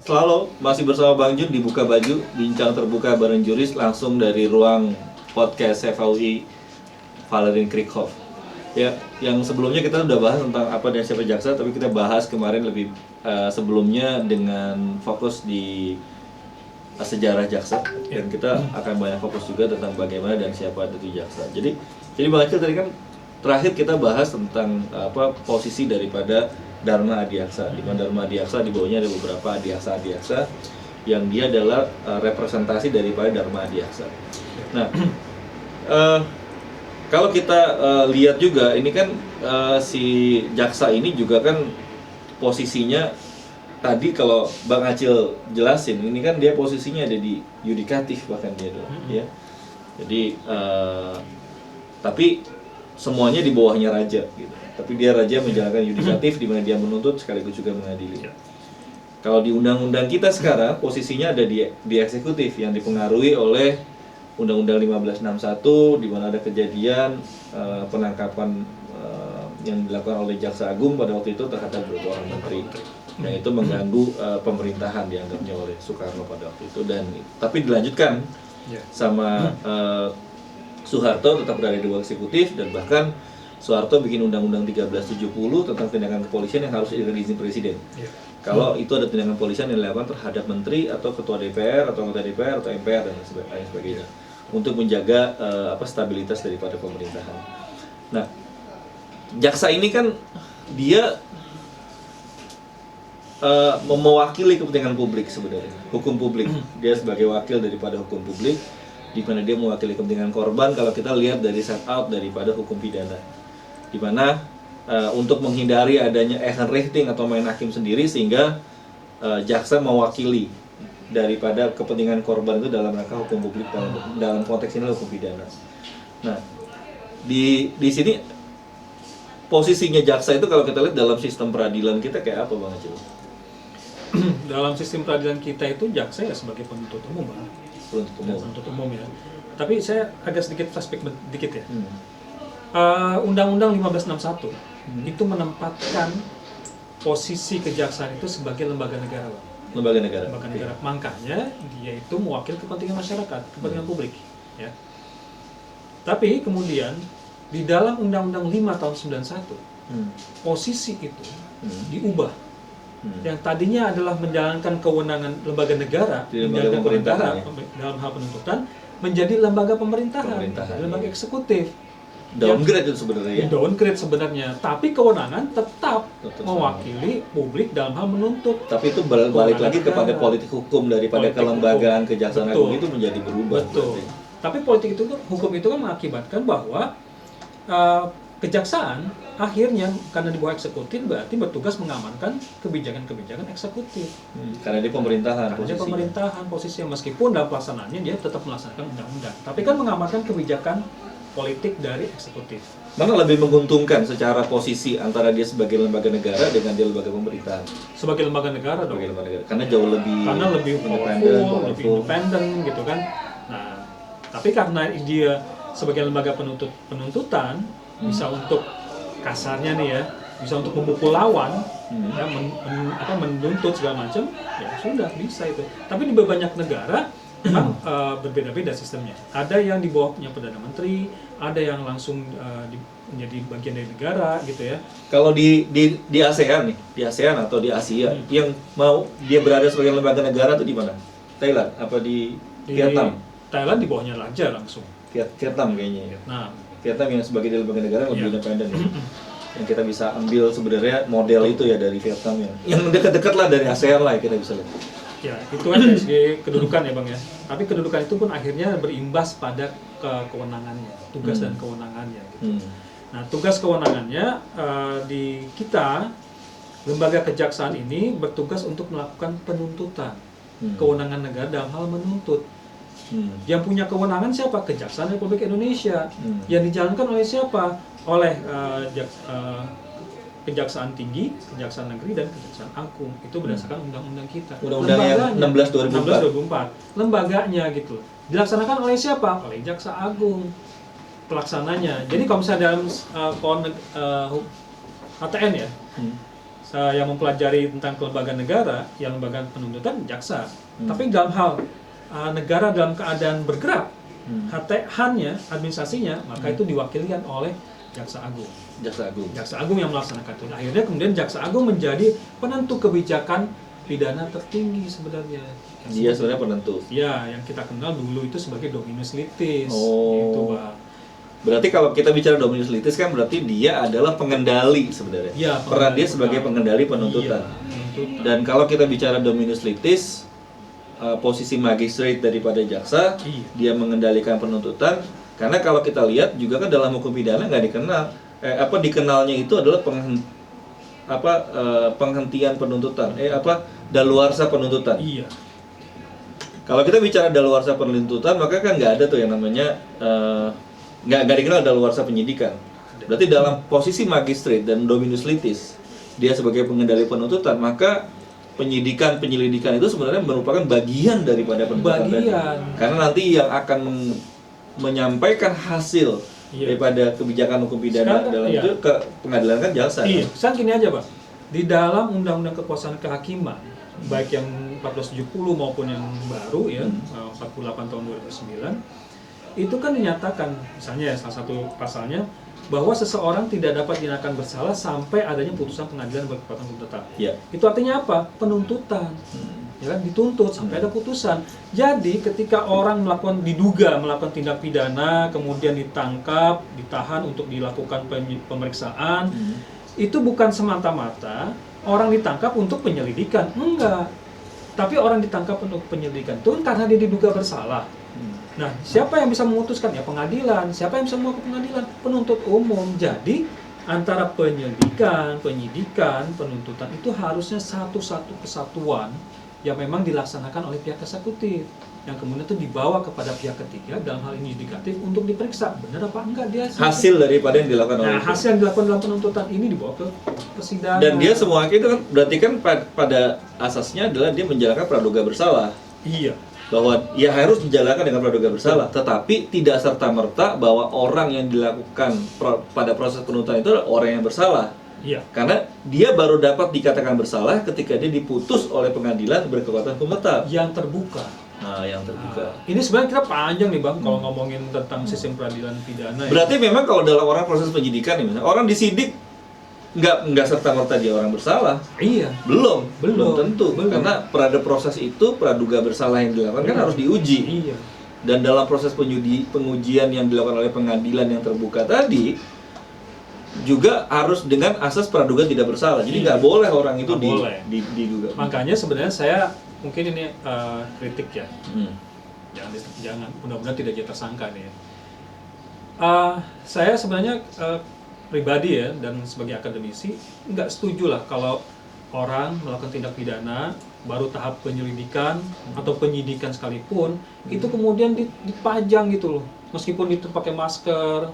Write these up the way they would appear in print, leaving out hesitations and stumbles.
Selalu masih bersama Bang Jun di Buka Baju, bincang terbuka bareng juris langsung dari ruang podcast FAUI Valerin Krieghoff. Ya, yang sebelumnya kita udah bahas tentang apa dan siapa jaksa, tapi kita bahas kemarin lebih sebelumnya dengan fokus di sejarah jaksa, dan kita akan banyak fokus juga tentang bagaimana dan siapa itu jaksa. Jadi Bang Acil tadi kan terakhir kita bahas tentang posisi daripada Dharma Adiaksa, di mana Dharma Adiaksa di bawahnya ada beberapa adiaksa yang dia adalah representasi daripada Dharma Adiaksa. Nah, kalau kita lihat juga ini kan si jaksa ini juga kan posisinya tadi kalau Bang Acil jelasin, ini kan dia posisinya ada di yudikatif bahkan dia dulu, ya. Jadi tapi semuanya di bawahnya raja gitu. Tapi dia raja menjalankan yudikatif di mana dia menuntut sekaligus juga mengadili. Kalau di undang-undang kita sekarang posisinya ada di eksekutif yang dipengaruhi oleh Undang-Undang 1561 di mana ada kejadian penangkapan yang dilakukan oleh Jaksa Agung pada waktu itu terhadap beberapa orang menteri. Yang itu mengganggu pemerintahan dianggapnya oleh Soekarno pada waktu itu, dan tapi dilanjutkan sama Soeharto tetap berada di bawah eksekutif, dan bahkan Soeharto bikin Undang-Undang 1370 tentang tindakan kepolisian yang harus dengan izin presiden. Kalau itu ada tindakan kepolisian yang dilakukan terhadap menteri atau ketua DPR atau anggota DPR atau MPR dan lain sebagainya, untuk menjaga stabilitas daripada pemerintahan. Nah, jaksa ini kan dia mewakili kepentingan publik sebenarnya, hukum publik. Dia sebagai wakil daripada hukum publik, di mana dia mewakili kepentingan korban kalau kita lihat dari set out daripada hukum pidana, di mana untuk menghindari adanya Ehrenrichting atau main hakim sendiri, sehingga jaksa mewakili daripada kepentingan korban itu dalam rangka hukum publik, dalam konteks ini hukum pidana. Nah, di sini posisinya jaksa itu kalau kita lihat dalam sistem peradilan kita kayak apa, Bang Acil? Dalam sistem peradilan kita itu jaksa ya sebagai penuntut umum, Bang. Penuntut umum ya. Tapi saya agak sedikit flashback dikit ya. Undang-Undang 1561 itu menempatkan posisi kejaksaan itu sebagai lembaga negara, Bang. Lembaga negara. Makanya dia itu mewakili kepentingan masyarakat, kepentingan publik, ya. Tapi kemudian di dalam Undang-Undang 5 tahun 91 posisi itu diubah. Yang tadinya adalah menjalankan kewenangan lembaga negara, menjalankan pemerintahan dalam hal penuntutan, menjadi lembaga pemerintahan. Lembaga eksekutif. Downgrade itu sebenarnya. Downgrade sebenarnya, tapi kewenangan tetap mewakili publik dalam hal menuntut. Tapi itu balik lagi kepada politik hukum daripada kelembagaan Kejaksaan Agung itu menjadi berubah. Betul. Tapi politik itu, hukum itu kan mengakibatkan bahwa kejaksaan akhirnya karena di bawah eksekutif berarti bertugas mengamankan kebijakan-kebijakan eksekutif. Karena dia pemerintahan. Karena dia pemerintahan posisinya, meskipun dalam pelaksanaannya dia tetap melaksanakan undang-undang, tapi kan mengamankan kebijakan politik dari eksekutif. Mana lebih menguntungkan secara posisi antara dia sebagai lembaga negara dengan dia lembaga pemerintahan? Sebagai lembaga negara dong. Sebagai lembaga negara. Karena jauh lebih independen gitu kan. Nah, tapi karena dia sebagai lembaga penuntutan bisa untuk kasarnya nih ya, bisa untuk memukul lawan, ya, menuntut segala macam, ya sudah bisa itu. Tapi di banyak negara memang berbeda-beda sistemnya. Ada yang di bawahnya Perdana Menteri, ada yang langsung menjadi bagian dari negara gitu ya. Kalau di ASEAN nih, di ASEAN atau di Asia, yang mau dia berada sebagai lembaga negara itu di mana? Thailand apa di Vietnam? Thailand di bawahnya raja langsung. Vietnam kayaknya. Vietnam yang sebagai lembaga negara lebih independen ya. Yang kita bisa ambil sebenarnya model itu ya dari Vietnam yang dekat-dekat lah dari ASEAN lah kita bisa lihat. Ya, itu kan dari segi kedudukan ya Bang ya. Tapi kedudukan itu pun akhirnya berimbas pada kewenangannya, tugas dan kewenangannya gitu. Nah, tugas kewenangannya di kita lembaga kejaksaan ini bertugas untuk melakukan penuntutan. Kewenangan negara dalam hal menuntut. Yang punya kewenangan siapa? Kejaksaan Republik Indonesia. Yang dijalankan oleh siapa? Oleh Kejaksaan Tinggi, Kejaksaan Negeri, dan Kejaksaan Agung. Itu berdasarkan undang-undang kita. Undang-undang yang 16/2004. Lembaganya gitu. Dilaksanakan oleh siapa? Oleh Jaksa Agung. Pelaksananya. Jadi kalau misalnya dalam ATN ya, saya mempelajari tentang kelembagaan negara, yang lembaga penuntutan jaksa. Tapi dalam hal negara dalam keadaan bergerak, HT-nya, administrasinya, maka itu diwakilkan oleh Jaksa Agung. Jaksa Agung yang melaksanakan itu. Akhirnya kemudian Jaksa Agung menjadi penentu kebijakan pidana tertinggi sebenarnya. Dia sebenarnya penentu. Ya, yang kita kenal dulu itu sebagai dominus litis. Oh. Gitu, Pak. Berarti kalau kita bicara dominus litis kan berarti dia adalah pengendali sebenarnya. Ya, peran dia sebagai pengendali penuntutan. Iya, penuntutan. Dan kalau kita bicara dominus litis, posisi magistrate daripada jaksa, dia mengendalikan penuntutan. Karena kalau kita lihat juga kan dalam hukum pidana nggak dikenal, dikenalnya itu adalah penghentian penuntutan, daluarsa penuntutan. Iya. Kalau kita bicara daluarsa penuntutan, maka kan nggak ada tuh yang namanya nggak dikenal daluarsa penyidikan. Berarti dalam posisi magistrate dan dominus litis, dia sebagai pengendali penuntutan, maka penyelidikan itu sebenarnya merupakan bagian daripada penuntutan tadi. Karena nanti yang akan menyampaikan hasil daripada kebijakan hukum pidana dalam itu ke pengadilan kan jaksa. Iya, kan gini aja, Pak. Di dalam Undang-Undang Kekuasaan Kehakiman, baik yang 1470 maupun yang baru ya, 48 tahun 2009, itu kan dinyatakan, misalnya salah satu pasalnya, bahwa seseorang tidak dapat dinyatakan bersalah sampai adanya putusan pengadilan berkekuatan hukum tetap. Ya. Itu artinya apa? Penuntutan. Ya kan, dituntut sampai ada putusan. Jadi ketika orang diduga melakukan tindak pidana, kemudian ditangkap, ditahan untuk dilakukan pemeriksaan, itu bukan semata-mata orang ditangkap untuk penyelidikan, enggak. Tapi orang ditangkap untuk penyelidikan itu karena dia diduga bersalah. Nah, siapa yang bisa memutuskan? Ya pengadilan. Siapa yang bisa memutuskan pengadilan? Penuntut umum. Jadi antara penyelidikan, penyidikan, penuntutan itu harusnya satu kesatuan yang memang dilaksanakan oleh pihak eksekutif, yang kemudian itu dibawa kepada pihak ketiga dalam hal ini yudikatif untuk diperiksa benar apa enggak dia hasil daripada yang dilakukan oleh hasil yang dilakukan dalam penuntutan ini dibawa ke persidangan. Dan dia semua itu kan berarti kan pada asasnya adalah dia menjalankan praduga bersalah. Iya. Bahwa ya harus dijalankan dengan praduga bersalah, tetapi tidak serta-merta bahwa orang yang dilakukan pada proses penuntutan itu adalah orang yang bersalah. Iya. Karena dia baru dapat dikatakan bersalah ketika dia diputus oleh pengadilan berkekuatan hukum tetap. Yang terbuka. Nah, yang terbuka. Ini sebenarnya kita panjang nih Bang kalau ngomongin tentang sistem peradilan pidana. Berarti memang kalau dalam orang proses penyidikan nih, misalnya orang disidik nggak serta-merta dia orang bersalah. Iya. Belum tentu. Karena pada proses itu praduga bersalah yang dilakukan kan harus diuji. Iya. Dan dalam proses pengujian yang dilakukan oleh pengadilan yang terbuka tadi juga harus dengan asas praduga tidak bersalah. Jadi nggak boleh orang itu diduga. Makanya sebenarnya saya mungkin ini kritik ya. Jangan mudah-mudahan tidak jadi tersangka nih ya. Saya sebenarnya pribadi ya dan sebagai akademisi nggak setuju lah kalau orang melakukan tindak pidana baru tahap penyelidikan atau penyidikan sekalipun itu kemudian dipajang gitu loh, meskipun itu pakai masker,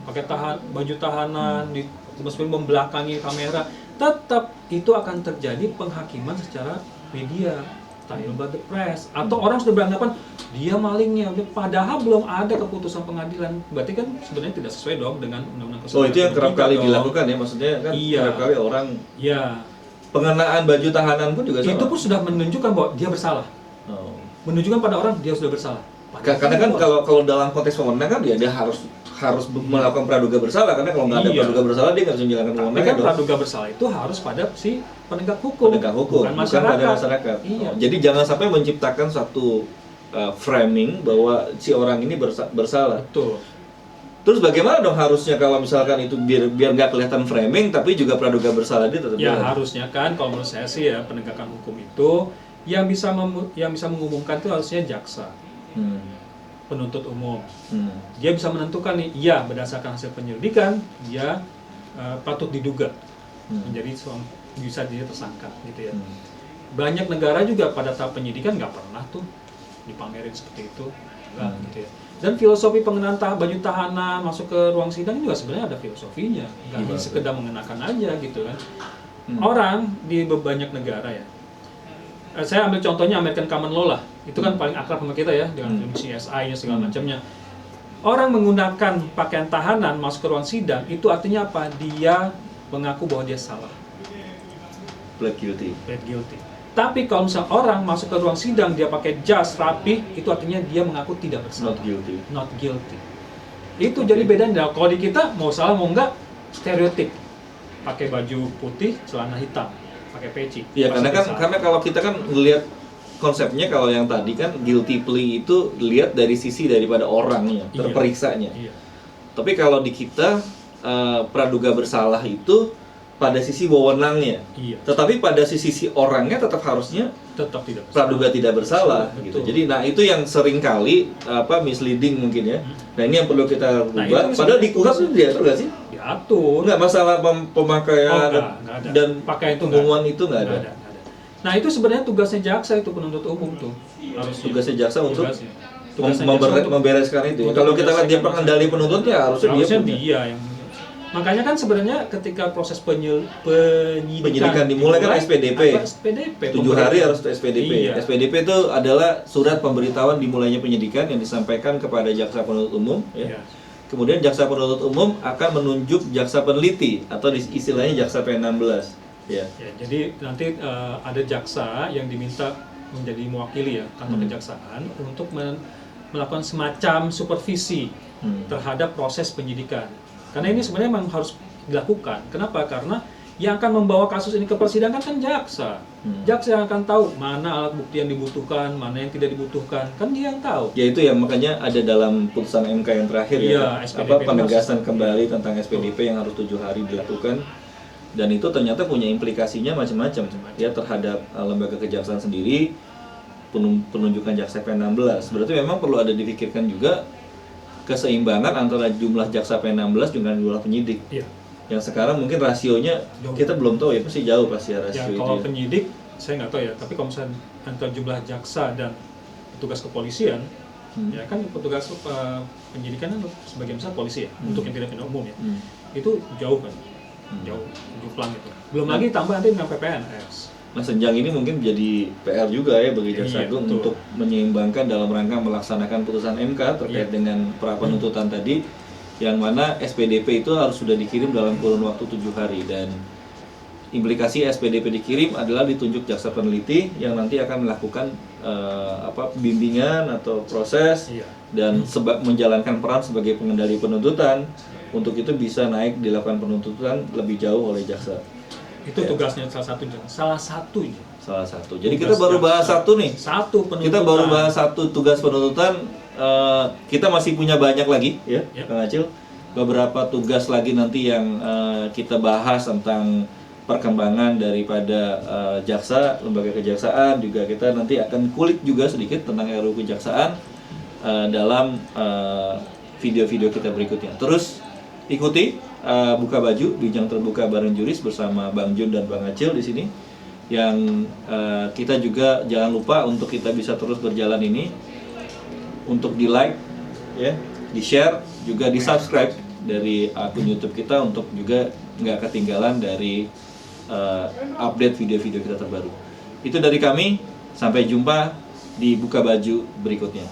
pakai baju tahanan, meskipun membelakangi kamera, tetap itu akan terjadi penghakiman secara media, trial by the press, atau orang sudah beranggapan dia malingnya, padahal belum ada keputusan pengadilan. Berarti kan sebenarnya tidak sesuai dong dengan undang-undang kesehatan. Oh, itu yang kerap kali dilakukan ya, maksudnya kan kerap kali orang pengenaan baju tahanan pun juga sama. Itu pun sudah menunjukkan bahwa dia bersalah. Menunjukkan pada orang dia sudah bersalah. Karena kan kalau dalam konteks wewenang kan dia harus melakukan praduga bersalah, karena kalau nggak ada praduga bersalah dia nggak bisa menjalankan wewenangnya. Tapi kan praduga bersalah itu harus pada si penegak hukum bukan pada masyarakat. Iya. Jadi jangan sampai menciptakan satu framing bahwa si orang ini bersalah. Betul. Terus bagaimana dong harusnya kalau misalkan itu biar nggak kelihatan framing tapi juga praduga bersalah dia tetap ya jalan. Harusnya kan kalau menurut saya sih ya penegakan hukum itu yang bisa mengumumkan itu harusnya jaksa. Penuntut umum. Dia bisa menentukan nih, iya berdasarkan hasil penyelidikan dia patut diduga menjadi bisa jadi tersangka gitu ya. Banyak negara juga pada tahap penyidikan nggak pernah tuh dipamerin seperti itu, gitu ya. Dan filosofi pengenaan baju tahanan masuk ke ruang sidang juga sebenarnya ada filosofinya, nggak hanya sekedar mengenakan aja gitu kan. Orang di banyak negara ya. Saya ambil contohnya American Common Law lah, itu kan paling akrab sama kita ya dengan CSI-nya segala macamnya. Orang menggunakan pakaian tahanan masuk ke ruang sidang itu artinya apa? Dia mengaku bahwa dia salah. plead guilty. plead guilty. Tapi kalau misalnya orang masuk ke ruang sidang dia pakai jas rapi, itu artinya dia mengaku tidak bersalah. Not guilty. Not guilty. Itu jadi bedanya. Kalau di kita mau salah mau enggak stereotip. Pakai baju putih, celana hitam, pakai peci. Iya, Pasti karena bersalah. kalau kita kan ngelihat konsepnya, kalau yang tadi kan guilty plea itu lihat dari sisi daripada orangnya, Iya. terperiksanya. Iya. Tapi kalau di kita praduga bersalah itu pada sisi wewenangnya. Iya. Tetapi pada sisi orangnya tetap harusnya Tetap tidak bersalah. praduga tidak bersalah Betul. gitu. Jadi nah itu yang sering kali misleading mungkin ya. Nah ini yang perlu kita Nah, rubah. itu Padahal di KUHAP itu diatur nggak sih? diatur. Enggak masalah pemakaian Enggak ada. dan Pakaian itu pengumuman itu nggak ada. Nggak ada. Nah itu sebenarnya tugasnya jaksa itu penuntut umum tuh. Harusnya. Tugasnya jaksa untuk Tugasnya. Tugasnya jaksa untuk- membereskan itu. Ya. untuk Kalau kita lihat dia menyelesaikan pengendali penuntutnya harusnya dia punya. dia yang. Makanya kan sebenarnya ketika proses Penyidikan dimulai kan SPDP. apa, SPDP 7 hari harus SPDP. Iya. SPDP itu adalah surat pemberitahuan dimulainya penyidikan yang disampaikan kepada jaksa penuntut umum. Ya. Iya. Kemudian jaksa penuntut umum akan menunjuk jaksa peneliti atau istilahnya jaksa P16. Ya. Ya, jadi nanti ada jaksa yang diminta menjadi mewakili ya kantor kejaksaan untuk melakukan semacam supervisi terhadap proses penyidikan. Karena ini sebenarnya memang harus dilakukan. Kenapa? Karena yang akan membawa kasus ini ke persidangan kan jaksa. Jaksa yang akan tahu mana alat bukti yang dibutuhkan, mana yang tidak dibutuhkan. Kan dia yang tahu. Ya itu yang makanya ada dalam putusan MK yang terakhir Iya, ya. SPDP Apa penegasan harus- kembali tentang SPDP yang harus 7 hari dilakukan. Dan itu ternyata punya implikasinya macam-macam ya terhadap lembaga kejaksaan sendiri, penunjukan jaksa P16. Berarti memang perlu ada dipikirkan juga keseimbangan antara jumlah jaksa P16 dengan jumlah penyidik. Iya. Yang sekarang mungkin rasionya Jauh. kita belum tahu ya, pasti jauh pasti ya Ya rasio itu. kalau Ya. penyidik saya nggak tahu ya. Tapi kalau misalnya antara jumlah jaksa dan petugas kepolisian, ya kan petugas penyidikan kan sebagian besar polisi ya, untuk yang tidak pidana umum ya. Itu jauh kan. Jauh juplang gitu. Belum lagi tambah nanti dengan PPNS. Nah senjang ini mungkin menjadi PR juga ya bagi Jaksa Iya, Agung betul. untuk menyeimbangkan dalam rangka melaksanakan putusan MK terkait Iya. dengan pra penuntutan tadi, yang mana SPDP itu harus sudah dikirim dalam kurun waktu 7 hari, dan implikasi SPDP dikirim adalah ditunjuk jaksa peneliti yang nanti akan melakukan bimbingan atau proses Iya. dan menjalankan peran sebagai pengendali penuntutan. Untuk itu bisa naik dilakukan penuntutan lebih jauh oleh jaksa. Itu Ya. tugasnya salah satunya. Salah satu. Jadi Tugas kita baru bahas jaksa. satu nih. Satu penuntutan. Kita baru bahas satu tugas penuntutan. Kita masih punya banyak lagi, ya, Ya. Kang Acil. Beberapa tugas lagi nanti yang kita bahas tentang perkembangan daripada jaksa, lembaga kejaksaan. Juga kita nanti akan kulik juga sedikit tentang RUU Kejaksaan dalam video-video kita berikutnya. Terus ikuti Buka Baju, bincang terbuka bareng Juris bersama Bang Jun dan Bang Acil di sini. Yang kita juga jangan lupa untuk kita bisa terus berjalan ini, untuk di like, ya, di share, juga di subscribe dari akun YouTube kita untuk juga nggak ketinggalan dari update video-video kita terbaru. Itu dari kami. Sampai jumpa di Buka Baju berikutnya.